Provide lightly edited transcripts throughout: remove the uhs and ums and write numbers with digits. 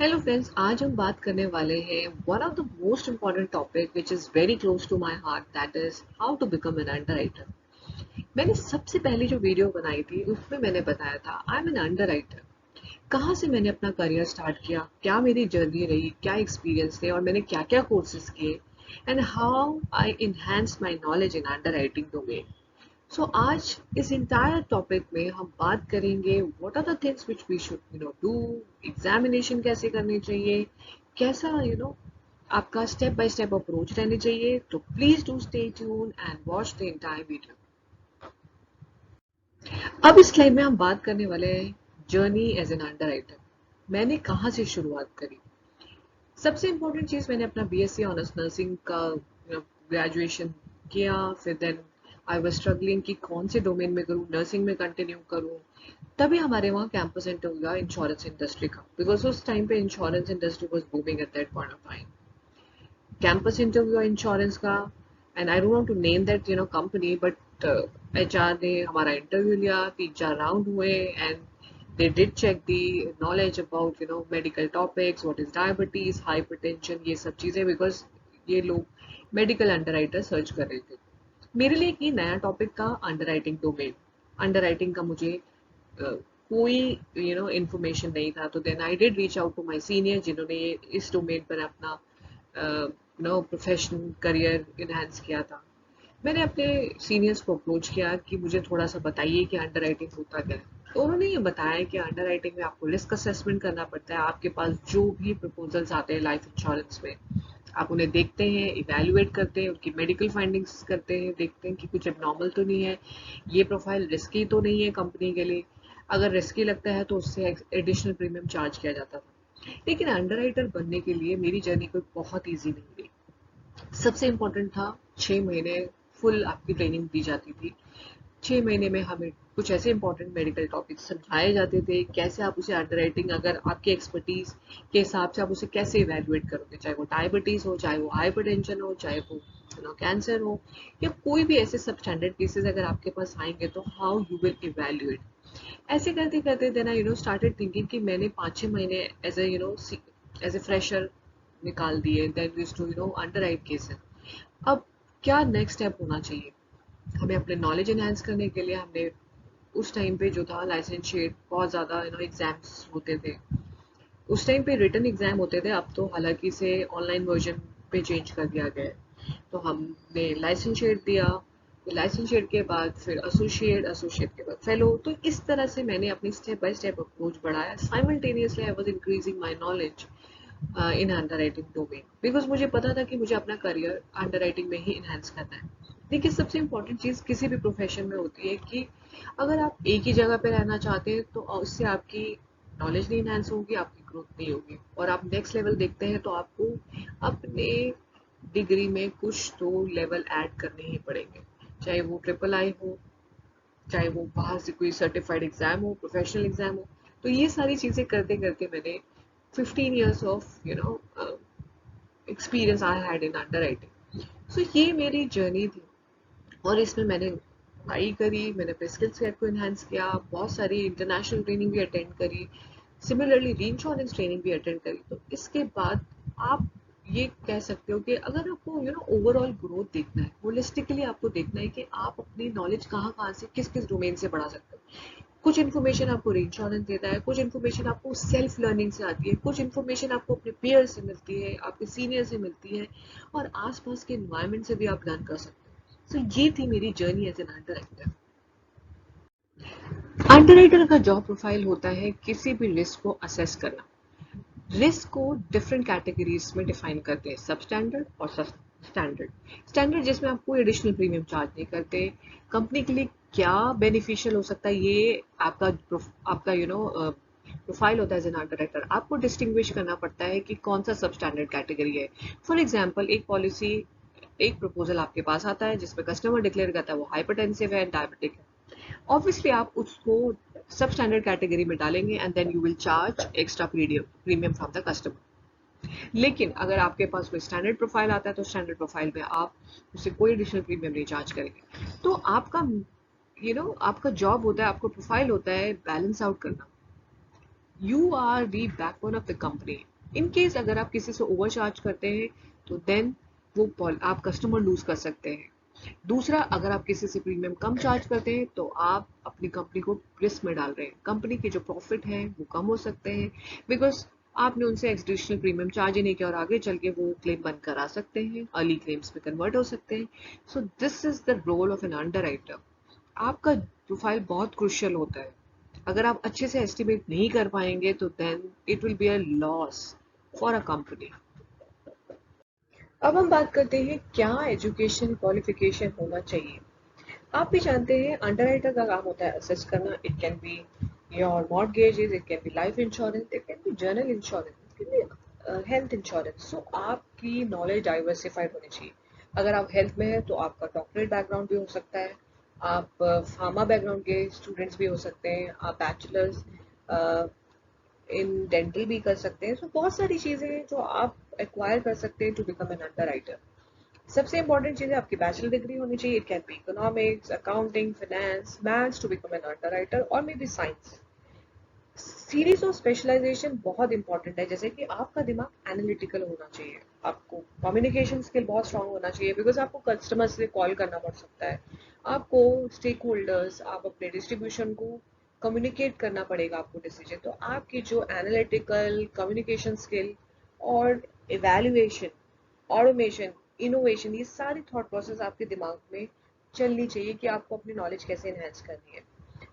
Hello friends, आज हम बात करने वाले हैं one of the most important topic which is very close to my heart, that is how to become an underwriter. मैंने सबसे पहली जो वीडियो बनाई थी उसमें मैंने बताया था आई एम एन अंडरराइटर। कहाँ से मैंने अपना करियर स्टार्ट किया, क्या मेरी जर्नी रही, क्या एक्सपीरियंस थे और मैंने क्या क्या कोर्सेज किए and how I enhance my knowledge in underwriting domain. So आज इस इंटायर टॉपिक में हम बात करेंगे what are the things which we should do, examination कैसे करनी चाहिए, कैसा आपका स्टेप बाय स्टेप अप्रोच रहनी चाहिए। तो please do stay tune and watch the entire video. अब इस स्लाइड में हम बात करने वाले हैं जर्नी एज एन अंडरराइटर। मैंने कहाँ से शुरुआत करी। सबसे इम्पोर्टेंट चीज, मैंने अपना बीएससी ऑनर्स नर्सिंग का ग्रेजुएशन किया। फिर देन आई वाज स्ट्रगलिंग कि कौन से डोमेन में करूँ, नर्सिंग में कंटिन्यू करूँ। तभी हमारे वहाँ कैंपस इंटरव्यू हुआ इंश्योरेंस इंडस्ट्री का, बिकॉज उस टाइम पे insurance industry was booming at that point of time. Campus interview insurance का, and I don't want to name that company, but HR ने हमारा इंटरव्यू लिया, 3-4 राउंड हुए and they did check the knowledge about medical topics, what is diabetes, hypertension, ये सब चीजें, because ये लोग मेडिकल अंडरराइटर सर्च कर रहे थे। मेरे लिए एक ये नया टॉपिक था अंडरराइटिंग डोमेन। अंडरराइटिंग का मुझे कोई इंफॉर्मेशन नहीं था। तो then I did reach out to my senior जिन्होंने इस डोमेन पर अपना प्रोफेशनल करियर इनहेंस किया था। मैंने अपने सीनियर्स को अप्रोच किया कि मुझे थोड़ा सा बताइए कि अंडरराइटिंग होता क्या है। तो उन्होंने ये बताया कि अंडरराइटिंग में आपको रिस्क असेसमेंट करना पड़ता है। आपके पास जो भी प्रपोजल्स आते हैं लाइफ इंश्योरेंस में, आप उन्हें देखते हैं, इवेल्युएट करते हैं, उनकी मेडिकल फाइंडिंग्स करते हैं, देखते हैं कि कुछ एबनॉर्मल तो नहीं है, ये प्रोफाइल रिस्की तो नहीं है कंपनी के लिए। अगर रिस्की लगता है तो उससे एडिशनल प्रीमियम चार्ज किया जाता था। लेकिन अंडरराइटर बनने के लिए मेरी जर्नी कोई बहुत ईजी नहीं रही। सबसे इम्पोर्टेंट था 6 महीने फुल आपकी ट्रेनिंग दी जाती थी। 6 महीने में हमें कुछ ऐसे इंपॉर्टेंट मेडिकल टॉपिक्स समझाए जाते थे, कैसे आप उसे अंडरराइटिंग, अगर आपकी एक्सपर्टीज के हिसाब से आप उसे कैसे इवेल्युएट करोगे, चाहे वो डायबिटीज हो, चाहे वो हाइपरटेंशन हो, चाहे वो कैंसर हो, या कोई भी ऐसे सब स्टैंडर्ड केसेस अगर आपके पास आएंगे तो हाउ यू विल इवेल्युएट। ऐसे करते करते देन आई स्टार्टेड थिंकिंग कि मैंने 5-6 महीने as a as a fresher निकाल दिए, then used to underwrite cases. अब क्या नेक्स्ट स्टेप होना चाहिए हमें अपने नॉलेज एनहांस करने के लिए। हमने उस टाइम पे जो था लाइसेंशिएट बहुत ज़्यादा एग्जाम्स होते थे। उस टाइम पे रिटन एग्जाम होते थे, अब तो हालांकि से ऑनलाइन वर्जन पे चेंज कर दिया गया है। तो हमने लाइसेंशिएट दिया, लाइसेंशिएट के बाद फिर एसोसिएट, एसोसिएट के बाद फेलो। तो इस तरह से मैंने अपनी स्टेप बाय स्टेप अप्रोच बढ़ाया। Simultaneously I was increasing my knowledge in underwriting domain, because मुझे पता था कि मुझे अपना करियर अंडरराइटिंग में ही इनहेंस करना है। देखिए, सबसे इंपॉर्टेंट चीज़ किसी भी प्रोफेशन में होती है कि अगर आप एक ही जगह पे रहना चाहते हैं तो उससे आपकी नॉलेज नहीं इनहेंस होगी, आपकी ग्रोथ नहीं होगी। और आप नेक्स्ट लेवल देखते हैं तो आपको अपने डिग्री में कुछ तो लेवल ऐड करने ही पड़ेंगे, चाहे वो ट्रिपल आई हो, चाहे वो बाहर से कोई सर्टिफाइड एग्जाम हो, प्रोफेशनल एग्जाम हो। तो ये सारी चीज़ें करते करते मैंने 15 years of experience I had in underwriting. So ये मेरी जर्नी थी और इसमें मैंने पढ़ाई करी, मैंने अपने स्किल सेट को इन्हांस किया, बहुत सारी इंटरनेशनल ट्रेनिंग भी अटेंड करी, सिमिलरली री इंश्योरेंस ट्रेनिंग भी अटेंड करी। तो इसके बाद आप ये कह सकते हो कि अगर आपको ओवरऑल ग्रोथ देखना है, होलिस्टिकली आपको देखना है कि आप अपनी नॉलेज कहाँ कहाँ से किस किस डोमेन से बढ़ा सकते हो। कुछ इन्फॉर्मेशन आपको इंश्योरेंस देता है, कुछ इन्फॉर्मेशन आपको सेल्फ लर्निंग से आती है, कुछ इन्फॉर्मेशन आपको अपने पेयर से मिलती है, आपके सीनियर से मिलती है, और आसपास के इन्वायरमेंट से भी आप लर्न कर सकते हैं। सो ये थी मेरी journey as an underwriter. Underwriter का जॉब प्रोफाइल होता है किसी भी रिस्क को असेस करना। रिस्क को डिफरेंट कैटेगरीज में डिफाइन करते हैं, सब स्टैंडर्ड और स्टैंडर्ड। स्टैंडर्ड जिसमें आप कोई एडिशनल प्रीमियम चार्ज नहीं करते। कंपनी के लिए क्या बेनिफिशियल हो सकता है, ये आपका प्रोफाइल होता है एज एन अंडरराइटर। आपको डिस्टिंग्विश करना पड़ता है कि कौन सा सब स्टैंडर्ड कैटेगरी है। फॉर एग्जाम्पल, एक पॉलिसी, एक प्रपोजल आपके पास आता है जिसमें कस्टमर डिक्लेयर करता है वो हाइपरटेंसिव है, डायबिटिक है। ऑब्वियसली आप उसको सब स्टैंडर्ड कैटेगरी में डालेंगे and then you will charge extra premium from the customer. लेकिन अगर आपके पास कोई स्टैंडर्ड प्रोफाइल आता है तो स्टैंडर्ड प्रोफाइल में आप उसे कोई एडिशनल प्रीमियम नहीं चार्ज करेंगे। तो आपका आपका जॉब होता है, आपका प्रोफाइल होता है बैलेंस आउट करना। You are the backbone of the company. In case अगर आप किसी से ओवरचार्ज करते हैं तो देन वो आप कस्टमर लूज कर सकते हैं। दूसरा, अगर आप किसी से प्रीमियम कम चार्ज करते हैं तो आप अपनी कंपनी को रिस्क में डाल रहे हैं, कंपनी के जो प्रॉफिट है वो कम हो सकते हैं, बिकॉज आपने उनसे एडिशनल प्रीमियम चार्ज ही नहीं किया और आगे चल के वो क्लेम बंद करा सकते हैं, अर्ली क्लेम्स में कन्वर्ट हो सकते हैं। So this is the role of an underwriter. आपका प्रोफाइल बहुत क्रुशियल होता है। अगर आप अच्छे से एस्टिमेट नहीं कर पाएंगे तो then it will be a loss for a company. अब हम बात करते हैं क्या एजुकेशन क्वालिफिकेशन होना चाहिए। आप भी जानते हैं अंडरराइटर का काम होता है असेस करना। It can be your mortgages, it can be life insurance, it can be general insurance, it can be health insurance. So आपकी नॉलेज डाइवर्सिफाइड होनी चाहिए। अगर आप हेल्थ में है तो आपका डॉक्टरेट बैकग्राउंड भी हो सकता है, आप फार्मा बैकग्राउंड के स्टूडेंट्स भी हो सकते हैं, आप बैचलर्स इन डेंटल भी कर सकते हैं। तो बहुत सारी चीज़ें हैं जो आप एक्वायर कर सकते हैं टू बिकम एन अंडरराइटर। सबसे इंपॉर्टेंट चीज़ है आपकी बैचलर डिग्री होनी चाहिए। It can be economics, accounting, finance, maths to become an underwriter, और may be science. Series of specialisation बहुत इंपॉर्टेंट है, जैसे कि आपका दिमाग एनालिटिकल होना चाहिए, आपको कम्युनिकेशन स्किल बहुत स्ट्रांग होना चाहिए, बिकॉज आपको कस्टमर से कॉल करना पड़ सकता है, आपको स्टेक होल्डर्स, आप अपने डिस्ट्रीब्यूशन को कम्युनिकेट करना पड़ेगा आपको डिसीजन। तो आपकी जो एनालिटिकल कम्युनिकेशन स्किल और इवेल्युएशन, ऑटोमेशन, इनोवेशन, ये सारी थॉट प्रोसेस आपके दिमाग में चलनी चाहिए कि आपको अपनी नॉलेज कैसे एनहेंस करनी है।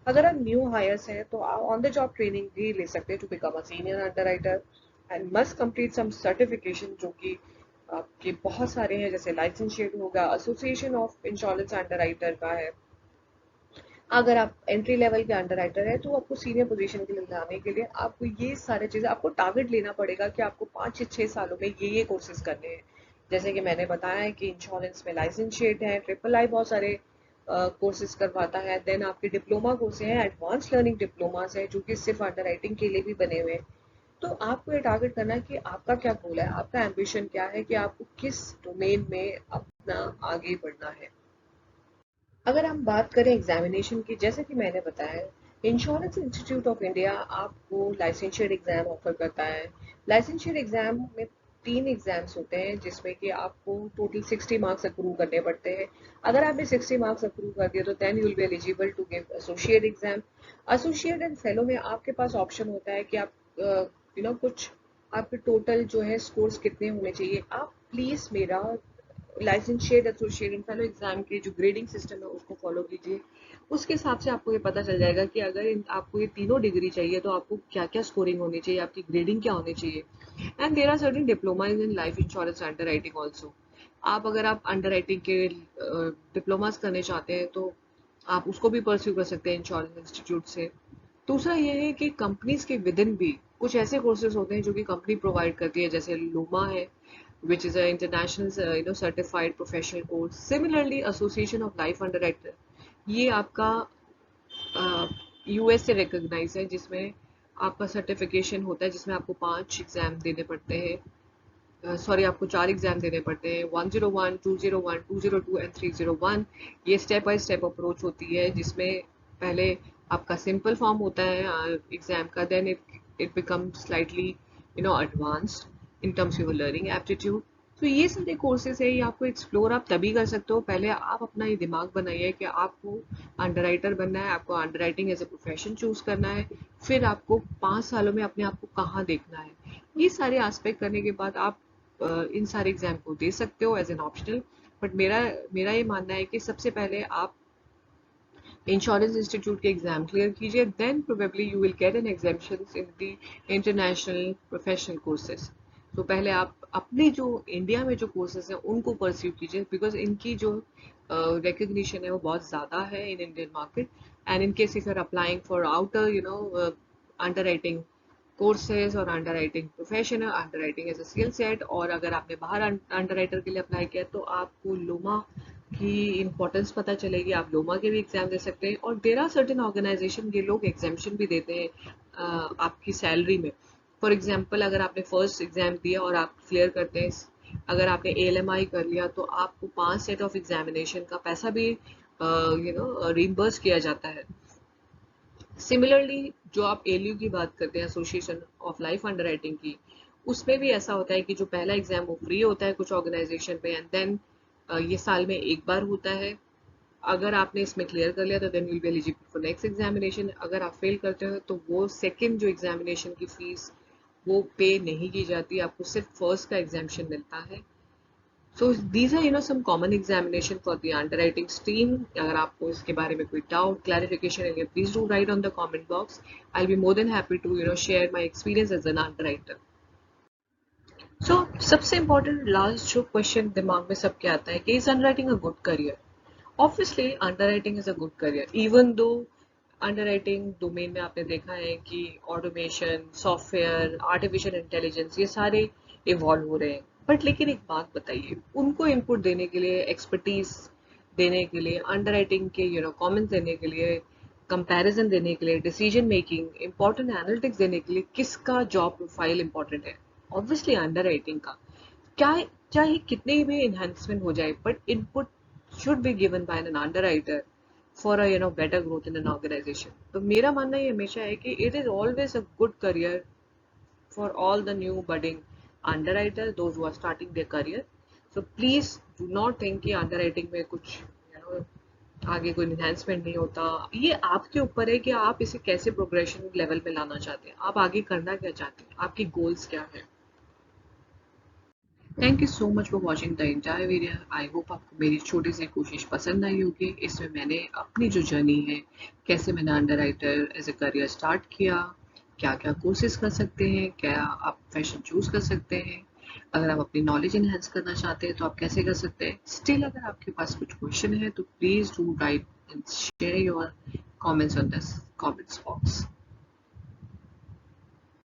अगर आप न्यू हायर्स हैं तो आप ऑन द जॉब ट्रेनिंग भी ले सकते हैं to become a senior underwriter, and must complete some certification जो कि आपके बहुत सारे हैं, जैसे लाइसेंशिएट होगा, एसोसिएशन ऑफ इंश्योरेंस अंडरराइटर का है। अगर आप एंट्री लेवल के अंडरराइटर है तो आपको सीनियर पोजीशन के लिए जाने के लिए आपको ये सारे चीजें, आपको टारगेट लेना पड़ेगा कि आपको 5 से 6 सालों में ये कोर्सेज करने हैं। जैसे कि मैंने बताया है कि इंश्योरेंस में लाइसेंशिएट है, ट्रिपल आई बहुत सारे कोर्सेज करवाता है, देन आपके डिप्लोमा कोर्स हैं, एडवांस लर्निंग डिप्लोमास है जो कि सिर्फ अंडरराइटिंग के लिए भी बने हुए हैं। तो आपको ये टारगेट करना है कि आपका क्या गोल है, आपका एम्बिशन क्या है, कि आपको किस डोमेन में अपना आगे बढ़ना है। अगर हम बात करें एग्जामिनेशन की, जैसे कि मैंने बताया, इंश्योरेंस इंस्टीट्यूट ऑफ इंडिया आपको लाइसेंशियड एग्जाम ऑफर करता है। लाइसेंशियड एग्जाम में 3 एग्जाम्स होते हैं जिसमें कि आपको टोटल 60 मार्क्स अप्रूव करने पड़ते हैं। अगर आपने 60 मार्क्स अप्रूव कर दिए तो then you will be eligible to give associate exam. Associate and fellow में आपके पास ऑप्शन होता है कि आप कुछ आपके टोटल जो है स्कोर्स कितने होने चाहिए। आप प्लीज मेरा लाइसेंशिएट, एसोसिएट एंड फेलो एग्जाम के जो ग्रेडिंग सिस्टम है उसको फॉलो कीजिए। उसके हिसाब से आपको ये पता चल जाएगा कि अगर आपको ये तीनों डिग्री चाहिए तो आपको क्या क्या स्कोरिंग होनी चाहिए, आपकी ग्रेडिंग क्या होनी चाहिए। And there are certain diplomas in life insurance underwriting also. अगर आप अंडर राइटिंग के डिप्लोमास करने चाहते हैं तो आप उसको भी परस्यू कर सकते हैं इंश्योरेंस इंस्टीट्यूट से। दूसरा ये है कि कंपनीज के विद इन भी कुछ ऐसे कोर्सेज होते हैं जो कि कंपनी प्रोवाइड करती है, जैसे लूमा है which is an international certified professional course. Similarly, Association of Life Underwriter, ये आपका यूएस से रिकॉग्नाइज है, जिसमें आपका सर्टिफिकेशन होता है, जिसमें आपको 5 एग्जाम देने पड़ते हैं। सॉरी, आपको 4 एग्जाम देने पड़ते हैं, 101, 201, 202 एंड 301। ये स्टेप बाय स्टेप अप्रोच होती है, जिसमें पहले आपका सिंपल फॉर्म होता है एग्जाम का, then it become slightly advanced in terms of learning aptitude. तो ये सारे कोर्सेज है, ये आपको एक्सप्लोर आप तभी कर सकते हो, पहले आप अपना ये दिमाग बनाइए कि आपको अंडरराइटर बनना है, आपको underwriting as a profession choose करना है, फिर आपको 5 सालों में अपने आप को कहाँ देखना है। ये सारे एस्पेक्ट करने के बाद आप इन सारे एग्जाम को दे सकते हो एज एन ऑप्शनल। बट मेरा मेरा ये मानना है कि सबसे पहले आप इंश्योरेंस इंस्टीट्यूट के एग्जाम क्लियर कीजिए, then probably you will get an examination in the international professional courses. तो पहले आप अपनी जो इंडिया में जो कोर्सेज हैं उनको परस्यू कीजिए, बिकॉज इनकी जो रिकग्निशन है वो बहुत ज़्यादा है in Indian market. And in case if you are applying for outer underwriting courses और underwriting professional underwriting as a skill set, और अगर आपने बाहर अंडर राइटर के लिए अप्लाई किया तो आपको लोमा की इम्पोर्टेंस पता चलेगी, आप लोमा के भी एग्जाम दे सकते हैं। और देर आर सर्टेन ऑर्गेनाइजेशन, ये लोग एग्जामेशन भी देते हैं आपकी सैलरी में। फॉर एग्जाम्पल, अगर आपने फर्स्ट एग्जाम दिया और आप क्लियर करते हैं, अगर आपने ALMI कर लिया तो आपको 5 सेट ऑफ एग्जामिनेशन का पैसा भी रिम्बर्स किया जाता है। सिमिलरली, जो आप ALU की बात करते हैं, एसोसिएशन ऑफ लाइफ अंडरराइटिंग की, उसमें भी ऐसा होता है कि जो पहला एग्जाम वो फ्री होता है कुछ ऑर्गेनाइजेशन में, एंड देन ये साल में एक बार होता है। अगर आपने इसमें क्लियर कर लिया तो then will be eligible for next examination. अगर आप फेल करते हो तो वो सेकंड जो एग्जामिनेशन की फीस वो पे नहीं की जाती, आपको सिर्फ फर्स्ट का एग्जामेशन मिलता है। So these are some common examination for the underwriting stream. अगर आपको इसके बारे में कोई डाउट क्लैरिफिकेशन है, please do write on the comment box. I will be more than happy to share my experience as an underwriter. So सबसे important last जो question दिमाग में सबके आता है कि is underwriting a good career? Obviously underwriting is a good career, even though underwriting domain में आपने देखा है कि ऑटोमेशन, सॉफ्टवेयर, आर्टिफिशियल इंटेलिजेंस ये सारे इवॉल्व हो रहे हैं। बट लेकिन एक बात बताइए, उनको इनपुट देने के लिए, एक्सपर्टीज देने के लिए, अंडरराइटिंग के कमेंट्स देने के लिए, कंपैरिजन देने के लिए, डिसीजन मेकिंग, इंपॉर्टेंट एनालिटिक्स देने के लिए किसका जॉब प्रोफाइल इंपॉर्टेंट है? ऑब्वियसली अंडरराइटिंग का। क्या चाहे कितने भी इन्हांसमेंट हो जाए, but input should be given by an underwriter for a better growth in an organization. तो मेरा मानना ये हमेशा है कि it is always a good career for all the new budding underwriter, those who are starting their career. So please do not think कि underwriting में कुछ आगे कोई enhancement नहीं होता। ये आपके ऊपर है कि आप इसे कैसे प्रोग्रेशन लेवल पे लाना चाहते हैं, आप आगे करना क्या चाहते हैं, आपकी गोल्स क्या है। Thank you so much for watching the entire video. I hope आपको मेरी छोटी सी कोशिश पसंद आई होगी। इसमें मैंने अपनी जो जर्नी है, कैसे मैंने underwriter as a career start किया, क्या क्या कोर्सेज कर सकते हैं, क्या आप प्रोफेशन चूज कर सकते हैं, अगर आप अपनी नॉलेज इनहेंस करना चाहते हैं तो आप कैसे कर सकते हैं। स्टिल अगर आपके पास कुछ क्वेश्चन है तो please do right and share your comments on this comments box.